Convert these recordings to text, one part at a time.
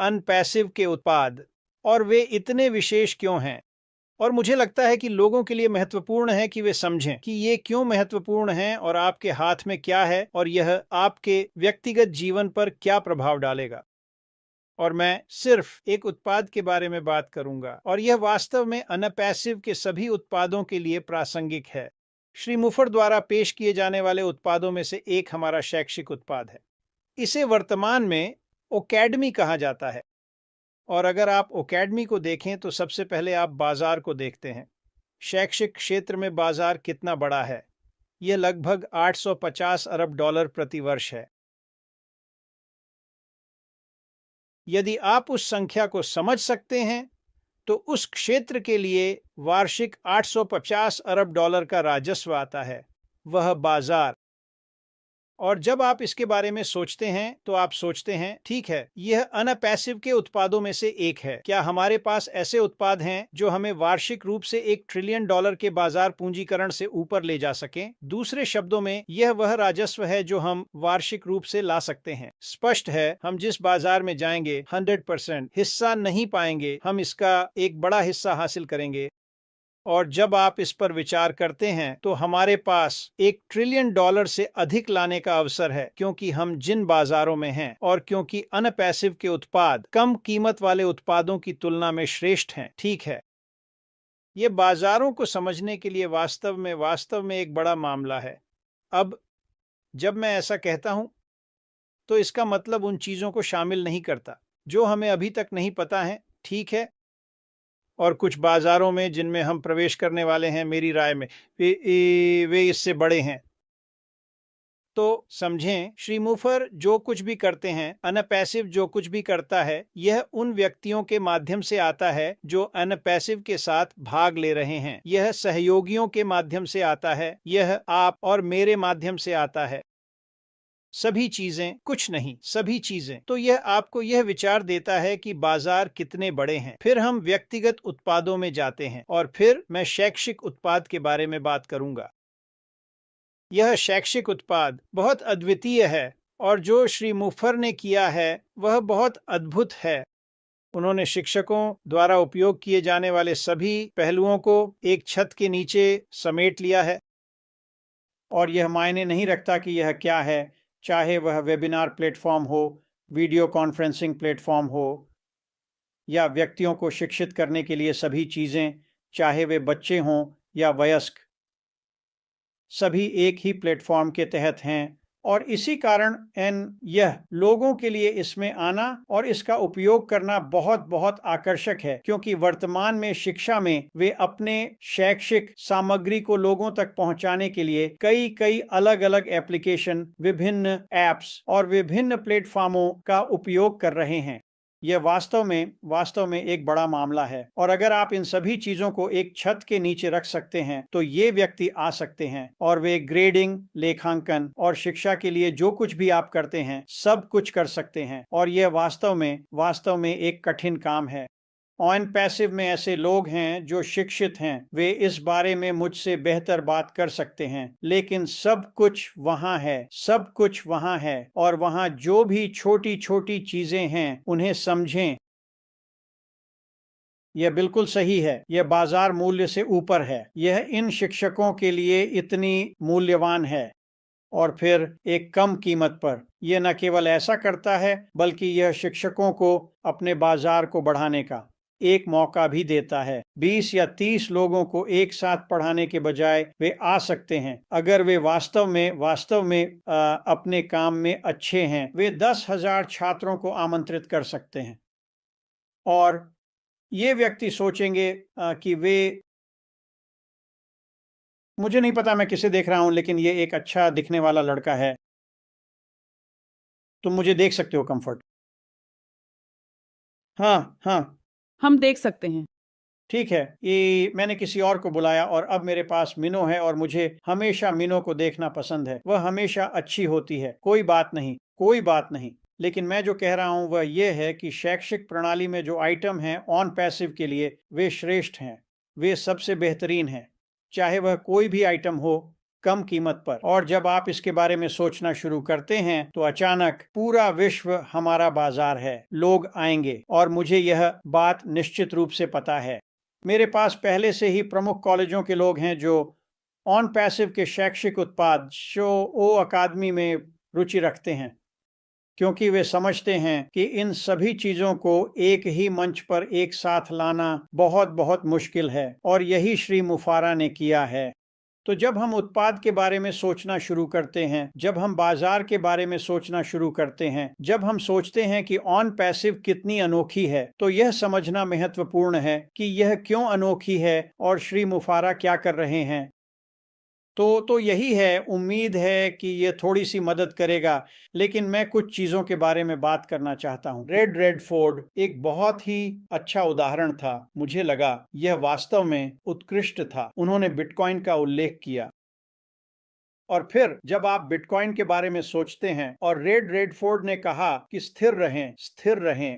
अनपैसिव के उत्पाद और वे इतने विशेष क्यों हैं। और मुझे लगता है कि लोगों के लिए महत्वपूर्ण है कि वे समझें कि ये क्यों महत्वपूर्ण हैं और आपके हाथ में क्या है और यह आपके व्यक्तिगत जीवन पर क्या प्रभाव डालेगा। और मैं सिर्फ एक उत्पाद के बारे में बात करूंगा और यह वास्तव में अनपैसिव के सभी उत्पादों के लिए प्रासंगिक है। श्री मुफर द्वारा पेश किए जाने वाले उत्पादों में से एक हमारा शैक्षिक उत्पाद है। इसे वर्तमान में ओकेडमी कहा जाता है। और अगर आप ओकेडमी को देखें तो सबसे पहले आप बाजार को देखते हैं। शैक्षिक क्षेत्र में बाजार कितना बड़ा है? यह लगभग 850 अरब डॉलर प्रति वर्ष है। यदि आप उस संख्या को समझ सकते हैं तो उस क्षेत्र के लिए वार्षिक 850 अरब डॉलर का राजस्व आता है, वह बाजार। और जब आप इसके बारे में सोचते हैं तो आप सोचते हैं, ठीक है, यह अनपैसिव के उत्पादों में से एक है। क्या हमारे पास ऐसे उत्पाद हैं जो हमें वार्षिक रूप से $1 ट्रिलियन के बाजार पूंजीकरण से ऊपर ले जा सकें? दूसरे शब्दों में, यह वह राजस्व है जो हम वार्षिक रूप से ला सकते हैं। स्पष्ट है, हम जिस बाजार में जाएंगे 100% हिस्सा नहीं पाएंगे, हम इसका एक बड़ा हिस्सा हासिल करेंगे। और जब आप इस पर विचार करते हैं तो हमारे पास $1 ट्रिलियन से अधिक लाने का अवसर है, क्योंकि हम जिन बाजारों में हैं और क्योंकि अनपैसिव के उत्पाद कम कीमत वाले उत्पादों की तुलना में श्रेष्ठ हैं। ठीक है, ये बाजारों को समझने के लिए वास्तव में एक बड़ा मामला है। अब जब मैं ऐसा कहता हूं तो इसका मतलब उन चीजों को शामिल नहीं करता जो हमें अभी तक नहीं पता है, ठीक है। और कुछ बाजारों में जिनमें हम प्रवेश करने वाले हैं, मेरी राय में वे इससे बड़े हैं। तो समझें, श्री मुफर जो कुछ भी करते हैं, अनपैसिव जो कुछ भी करता है, यह उन व्यक्तियों के माध्यम से आता है जो अनपैसिव के साथ भाग ले रहे हैं। यह सहयोगियों के माध्यम से आता है, यह आप और मेरे माध्यम से आता है। सभी चीजें, कुछ नहीं, सभी चीजें। तो यह आपको यह विचार देता है कि बाजार कितने बड़े हैं। फिर हम व्यक्तिगत उत्पादों में जाते हैं और फिर मैं शैक्षिक उत्पाद के बारे में बात करूंगा। यह शैक्षिक उत्पाद बहुत अद्वितीय है और जो श्री मुफर ने किया है वह बहुत अद्भुत है। उन्होंने शिक्षकों द्वारा उपयोग किए जाने वाले सभी पहलुओं को एक छत के नीचे समेट लिया है। और यह मायने नहीं रखता कि यह क्या है, चाहे वह वेबिनार प्लेटफॉर्म हो, वीडियो कॉन्फ्रेंसिंग प्लेटफॉर्म हो, या व्यक्तियों को शिक्षित करने के लिए सभी चीज़ें, चाहे वे बच्चे हों या वयस्क, सभी एक ही प्लेटफॉर्म के तहत हैं। और इसी कारण यह लोगों के लिए इसमें आना और इसका उपयोग करना बहुत बहुत आकर्षक है, क्योंकि वर्तमान में शिक्षा में वे अपने शैक्षिक सामग्री को लोगों तक पहुंचाने के लिए कई कई अलग अलग एप्लीकेशन, विभिन्न ऐप्स और विभिन्न प्लेटफॉर्मों का उपयोग कर रहे हैं। यह वास्तव में एक बड़ा मामला है। और अगर आप इन सभी चीजों को एक छत के नीचे रख सकते हैं तो ये व्यक्ति आ सकते हैं और वे ग्रेडिंग, लेखांकन और शिक्षा के लिए जो कुछ भी आप करते हैं सब कुछ कर सकते हैं। और यह वास्तव में एक कठिन काम है। ऑन पैसिव में ऐसे लोग हैं जो शिक्षित हैं, वे इस बारे में मुझसे बेहतर बात कर सकते हैं, लेकिन सब कुछ वहाँ है और वहाँ जो भी छोटी छोटी चीजें हैं उन्हें समझें। यह बिल्कुल सही है, यह बाजार मूल्य से ऊपर है, यह इन शिक्षकों के लिए इतनी मूल्यवान है। और फिर एक कम कीमत पर यह न केवल ऐसा करता है बल्कि यह शिक्षकों को अपने बाजार को बढ़ाने का एक मौका भी देता है। 20 या 30 लोगों को एक साथ पढ़ाने के बजाय वे आ सकते हैं, अगर वे वास्तव में अपने काम में अच्छे हैं, वे 10,000 छात्रों को आमंत्रित कर सकते हैं। और ये व्यक्ति सोचेंगे कि मुझे नहीं पता मैं किसे देख रहा हूं, लेकिन ये एक अच्छा दिखने वाला लड़का है, तुम मुझे देख सकते हो कंफर्ट। हाँ हाँ, हम देख सकते हैं। ठीक है, ये मैंने किसी और को बुलाया और अब मेरे पास मिनो है और मुझे हमेशा मिनो को देखना पसंद है। वह हमेशा अच्छी होती है। कोई बात नहीं। लेकिन मैं जो कह रहा हूं वह यह है कि शैक्षिक प्रणाली में जो आइटम हैं ऑन पैसिव के लिए, वे श्रेष्ठ हैं, वे सबसे बेहतरीन हैं। चाहे वह कोई भी आइटम हो, कम कीमत पर। और जब आप इसके बारे में सोचना शुरू करते हैं तो अचानक पूरा विश्व हमारा बाजार है, लोग आएंगे। और मुझे यह बात निश्चित रूप से पता है। मेरे पास पहले से ही प्रमुख कॉलेजों के लोग हैं जो ऑन पैसिव के शैक्षिक उत्पाद शो ओ अकादमी में रुचि रखते हैं, क्योंकि वे समझते हैं कि इन सभी चीजों को एक ही मंच पर एक साथ लाना बहुत बहुत मुश्किल है, और यही श्री मुफारा ने किया है। तो जब हम उत्पाद के बारे में सोचना शुरू करते हैं, जब हम बाजार के बारे में सोचना शुरू करते हैं, जब हम सोचते हैं कि ऑन पैसिव कितनी अनोखी है, तो यह समझना महत्वपूर्ण है कि यह क्यों अनोखी है और श्री मुफारा क्या कर रहे हैं। तो यही है। उम्मीद है कि यह थोड़ी सी मदद करेगा, लेकिन मैं कुछ चीज़ों के बारे में बात करना चाहता हूँ। रेड रेडफोर्ड एक बहुत ही अच्छा उदाहरण था। मुझे लगा यह वास्तव में उत्कृष्ट था। उन्होंने बिटकॉइन का उल्लेख किया। और फिर जब आप बिटकॉइन के बारे में सोचते हैं और रेड रेडफोर्ड ने कहा कि स्थिर रहें, स्थिर रहें।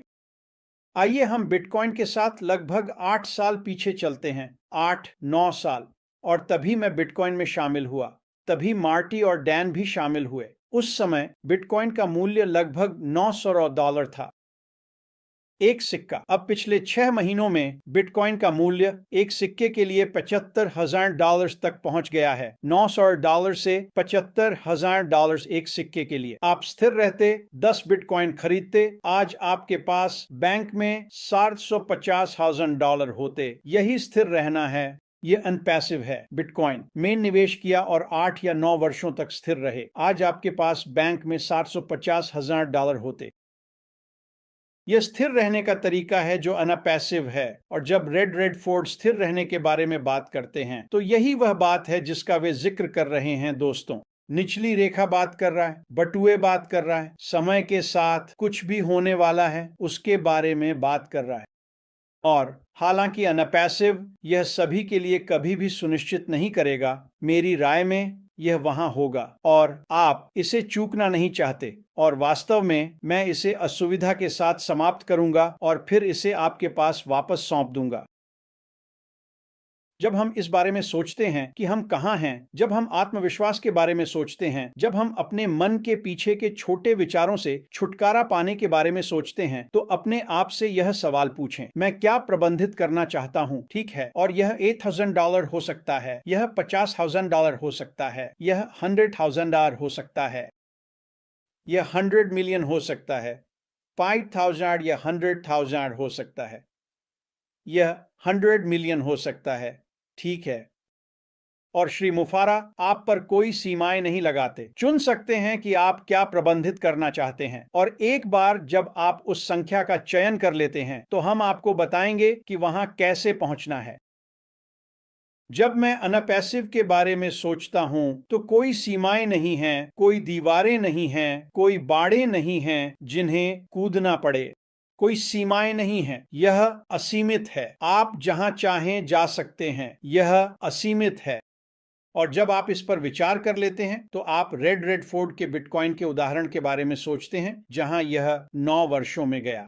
आइए हम बिटकॉइन के साथ लगभग 8 साल पीछे चलते हैं, 8-9 साल। और तभी मैं बिटकॉइन में शामिल हुआ। तभी मार्टी और डैन भी शामिल हुए। उस समय बिटकॉइन का मूल्य लगभग $900 था, एक सिक्का। अब पिछले 6 महीनों में बिटकॉइन का मूल्य एक सिक्के के लिए $75,000 तक पहुंच गया है। $900 से $75,000 एक सिक्के के लिए। आप स्थिर रहते, 10 बिटकॉइन खरीदते, आज आपके पास बैंक में $750,000 होते। यही स्थिर रहना है। ये अनपैसिव है। बिटकॉइन में निवेश किया और 8 या 9 वर्षों तक स्थिर रहे। आज आपके पास बैंक में $750,000 होते। यह स्थिर रहने का तरीका है जो अनपैसिव है। और जब रेड रेडफोर्ड स्थिर रहने के बारे में बात करते हैं तो यही वह बात है जिसका वे जिक्र कर रहे हैं। दोस्तों, निचली रेखा बात कर रहा है, बटुए बात कर रहा है, समय के साथ कुछ भी होने वाला है उसके बारे में बात कर रहा है। और हालांकि अनपैसिव यह सभी के लिए कभी भी सुनिश्चित नहीं करेगा, मेरी राय में यह वहां होगा और आप इसे चूकना नहीं चाहते। और वास्तव में मैं इसे असुविधा के साथ समाप्त करूंगा और फिर इसे आपके पास वापस सौंप दूंगा। जब हम इस बारे में सोचते हैं कि हम कहाँ हैं, जब हम आत्मविश्वास के बारे में सोचते हैं, जब हम अपने मन के पीछे के छोटे विचारों से छुटकारा पाने के बारे में सोचते हैं, तो अपने आप से यह सवाल पूछें, मैं क्या प्रबंधित करना चाहता हूँ? ठीक है। और यह $8,000 हो सकता है, यह $50,000 हो सकता है, यह $100,000 हो सकता है, यह 100 मिलियन हो सकता है, 5,000 या 100,000 हो सकता है, यह 100 मिलियन हो सकता है। ठीक है। और श्री मुफारा आप पर कोई सीमाएं नहीं लगाते। चुन सकते हैं कि आप क्या प्रबंधित करना चाहते हैं। और एक बार जब आप उस संख्या का चयन कर लेते हैं तो हम आपको बताएंगे कि वहां कैसे पहुंचना है। जब मैं अनपैसिव के बारे में सोचता हूं तो कोई सीमाएं नहीं हैं, कोई दीवारें नहीं हैं, कोई बाड़े नहीं हैं जिन्हें कूदना पड़े। कोई सीमाएं नहीं हैं। यह असीमित है। आप जहां चाहें जा सकते हैं। यह असीमित है। और जब आप इस पर विचार कर लेते हैं तो आप रेड रेडफोर्ड के बिटकॉइन के उदाहरण के बारे में सोचते हैं जहां यह 9 वर्षों में गया।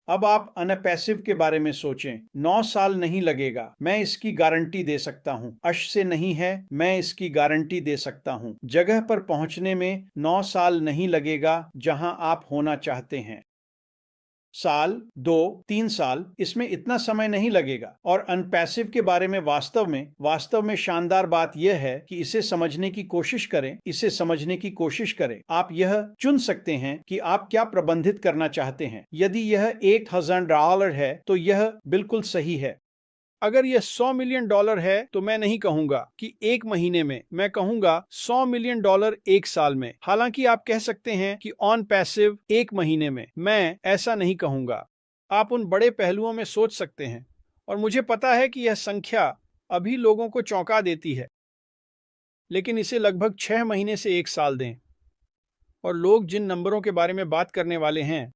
अब आप अनपैसिव के बारे में सोचें। 9 साल नहीं लगेगा, मैं इसकी गारंटी दे सकता हूं। अश से नहीं है, मैं इसकी गारंटी दे सकता हूं। जगह पर पहुंचने में 9 साल नहीं लगेगा जहां आप होना चाहते हैं। साल, 2-3 साल, इसमें इतना समय नहीं लगेगा। और अनपैसिव के बारे में वास्तव में शानदार बात यह है कि इसे समझने की कोशिश करें, इसे समझने की कोशिश करें। आप यह चुन सकते हैं कि आप क्या प्रबंधित करना चाहते हैं। यदि यह $8,000 है तो यह बिल्कुल सही है। अगर यह $100 मिलियन है तो मैं नहीं कहूंगा कि एक महीने में, मैं कहूंगा $100 मिलियन एक साल में। हालांकि आप कह सकते हैं कि ऑन पैसिव एक महीने में, मैं ऐसा नहीं कहूंगा। आप उन बड़े पहलुओं में सोच सकते हैं। और मुझे पता है कि यह संख्या अभी लोगों को चौंका देती है, लेकिन इसे लगभग 6 महीने से एक साल दें। और लोग जिन नंबरों के बारे में बात करने वाले हैं,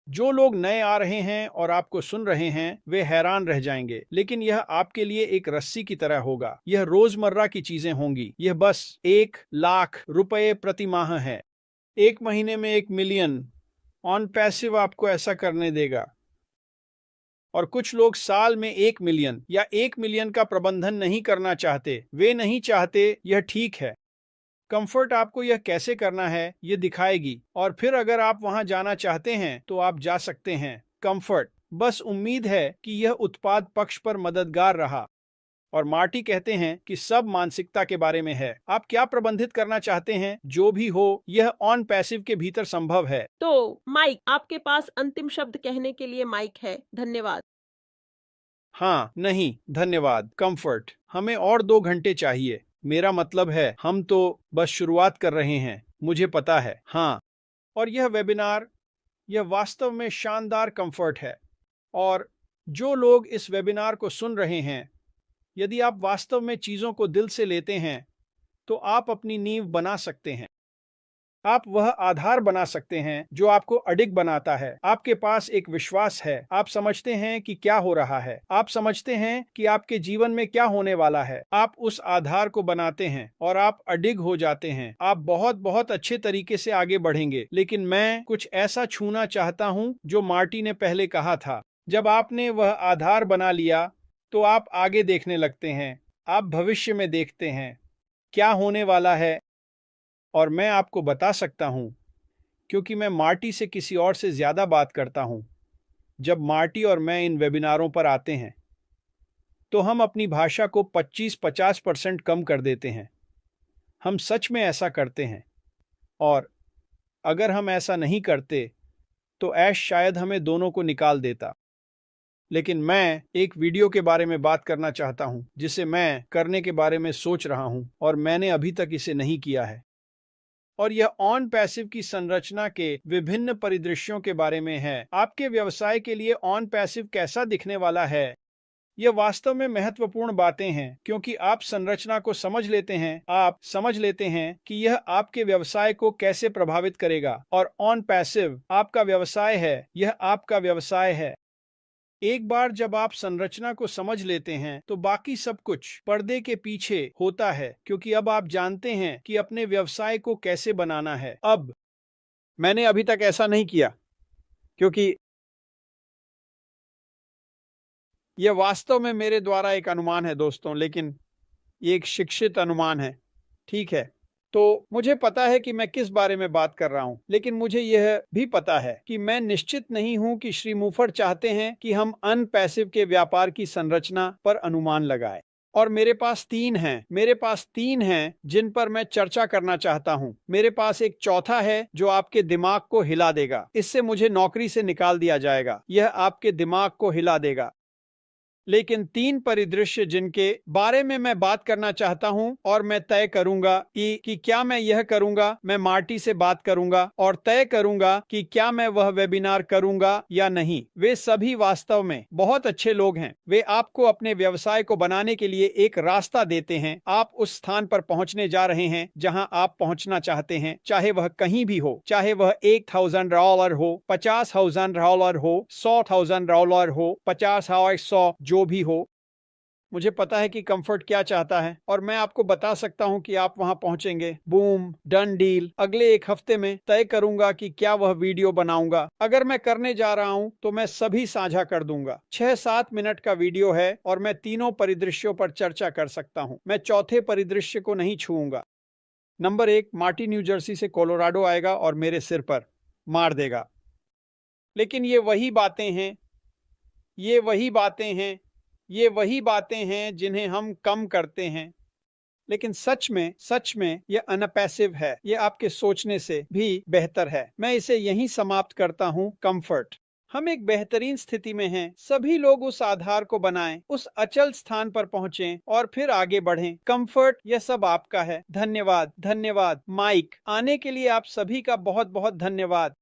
जो लोग नए आ रहे हैं और आपको सुन रहे हैं, वे हैरान रह जाएंगे। लेकिन यह आपके लिए एक रस्सी की तरह होगा। यह रोजमर्रा की चीजें होंगी। यह बस 1,00,000 रुपए प्रति माह है। एक महीने में 1 मिलियन। ऑन पैसिव आपको ऐसा करने देगा। और कुछ लोग साल में 1 मिलियन या 1 मिलियन का प्रबंधन नहीं करना चाहते। वे नहीं चाहते, यह ठीक है। कंफर्ट आपको यह कैसे करना है ये दिखाएगी, और फिर अगर आप वहां जाना चाहते हैं तो आप जा सकते हैं। कंफर्ट, बस उम्मीद है कि यह उत्पाद पक्ष पर मददगार रहा। और मार्टी कहते हैं कि सब मानसिकता के बारे में है। आप क्या प्रबंधित करना चाहते हैं, जो भी हो, यह ऑन पैसिव के भीतर संभव है। तो माइक, आपके पास अंतिम शब्द कहने के लिए माइक है। धन्यवाद। हाँ, नहीं, धन्यवाद। कंफर्ट, हमें और 2 घंटे चाहिए। मेरा मतलब है, हम तो बस शुरुआत कर रहे हैं, मुझे पता है। हाँ, और यह वेबिनार, यह वास्तव में शानदार कंफर्ट है। और जो लोग इस वेबिनार को सुन रहे हैं, यदि आप वास्तव में चीजों को दिल से लेते हैं तो आप अपनी नींव बना सकते हैं। आप वह आधार बना सकते हैं जो आपको अडिग बनाता है। आपके पास एक विश्वास है, आप समझते हैं कि क्या हो रहा है, आप समझते हैं कि आपके जीवन में क्या होने वाला है। आप उस आधार को बनाते हैं और आप अडिग हो जाते हैं। आप बहुत बहुत अच्छे तरीके से आगे बढ़ेंगे। लेकिन मैं कुछ ऐसा छूना चाहता हूं जो मार्टी ने पहले कहा था। जब आपने वह आधार बना लिया तो आप आगे देखने लगते हैं। आप भविष्य में देखते हैं क्या होने वाला है। और मैं आपको बता सकता हूं, क्योंकि मैं मार्टी से किसी और से ज्यादा बात करता हूं, जब मार्टी और मैं इन वेबिनारों पर आते हैं तो हम अपनी भाषा को 25-50% कम कर देते हैं। हम सच में ऐसा करते हैं। और अगर हम ऐसा नहीं करते तो ऐश शायद हमें दोनों को निकाल देता। लेकिन मैं एक वीडियो के बारे में बात करना चाहता हूं जिसे मैं करने के बारे में सोच रहा हूं, और मैंने अभी तक इसे नहीं किया है। और यह ऑन पैसिव की संरचना के विभिन्न परिदृश्यों के बारे में है। आपके व्यवसाय के लिए ऑन पैसिव कैसा दिखने वाला है, यह वास्तव में महत्वपूर्ण बातें हैं, क्योंकि आप संरचना को समझ लेते हैं। आप समझ लेते हैं कि यह आपके व्यवसाय को कैसे प्रभावित करेगा। और ऑन पैसिव आपका व्यवसाय है, यह आपका व्यवसाय है। एक बार जब आप संरचना को समझ लेते हैं तो बाकी सब कुछ पर्दे के पीछे होता है, क्योंकि अब आप जानते हैं कि अपने व्यवसाय को कैसे बनाना है। अब मैंने अभी तक ऐसा नहीं किया, क्योंकि यह वास्तव में मेरे द्वारा एक अनुमान है दोस्तों, लेकिन ये एक शिक्षित अनुमान है, ठीक है। तो मुझे पता है कि मैं किस बारे में बात कर रहा हूं, लेकिन मुझे यह भी पता है कि मैं निश्चित नहीं हूं कि श्री मुफर चाहते हैं कि हम अनपैसिव के व्यापार की संरचना पर अनुमान लगाएं। और मेरे पास तीन हैं जिन पर मैं चर्चा करना चाहता हूं। मेरे पास एक चौथा है जो आपके दिमाग को हिला देगा। इससे मुझे नौकरी से निकाल दिया जाएगा। यह आपके दिमाग को हिला देगा। लेकिन 3 परिदृश्य जिनके बारे में मैं बात करना चाहता हूं, और मैं तय करूंगा कि क्या मैं यह करूंगा। मैं मार्टी से बात करूंगा और तय करूंगा कि क्या मैं वह वेबिनार करूंगा या नहीं। वे सभी वास्तव में बहुत अच्छे लोग हैं। वे आपको अपने व्यवसाय को बनाने के लिए एक रास्ता देते हैं। आप उस स्थान पर पहुंचने जा रहे हैं जहां आप पहुंचना चाहते हैं, चाहे वह कहीं भी हो, चाहे वह $1,000 हो, $50,000 हो, $100,000 हो, 50,100, जो भी हो। मुझे पता है कि कंफर्ट क्या चाहता है, और मैं आपको बता सकता हूं कि आप वहां पहुंचेंगे। Boom, done deal. अगले 1 हफ्ते में तय करूंगा कि क्या वह वीडियो बनाऊंगा। अगर मैं करने जा रहा हूं तो मैं सभी साझा कर दूंगा। 6-7 मिनट का वीडियो है और मैं तीनों परिदृश्यों पर चर्चा कर सकता हूं। मैं चौथे परिदृश्य को नहीं छूऊंगा। नंबर 1, मार्टी न्यू जर्सी से कोलोराडो आएगा और मेरे सिर पर मार देगा। लेकिन ये वही बातें हैं, ये वही बातें हैं जिन्हें हम कम करते हैं। लेकिन सच में यह अनपैसिव है। यह आपके सोचने से भी बेहतर है। मैं इसे यहीं समाप्त करता हूं। कंफर्ट, हम एक बेहतरीन स्थिति में हैं। सभी लोग उस आधार को बनाएं, उस अचल स्थान पर पहुंचें और फिर आगे बढ़ें। कंफर्ट, यह सब आपका है। धन्यवाद, धन्यवाद। माइक, आने के लिए आप सभी का बहुत बहुत धन्यवाद।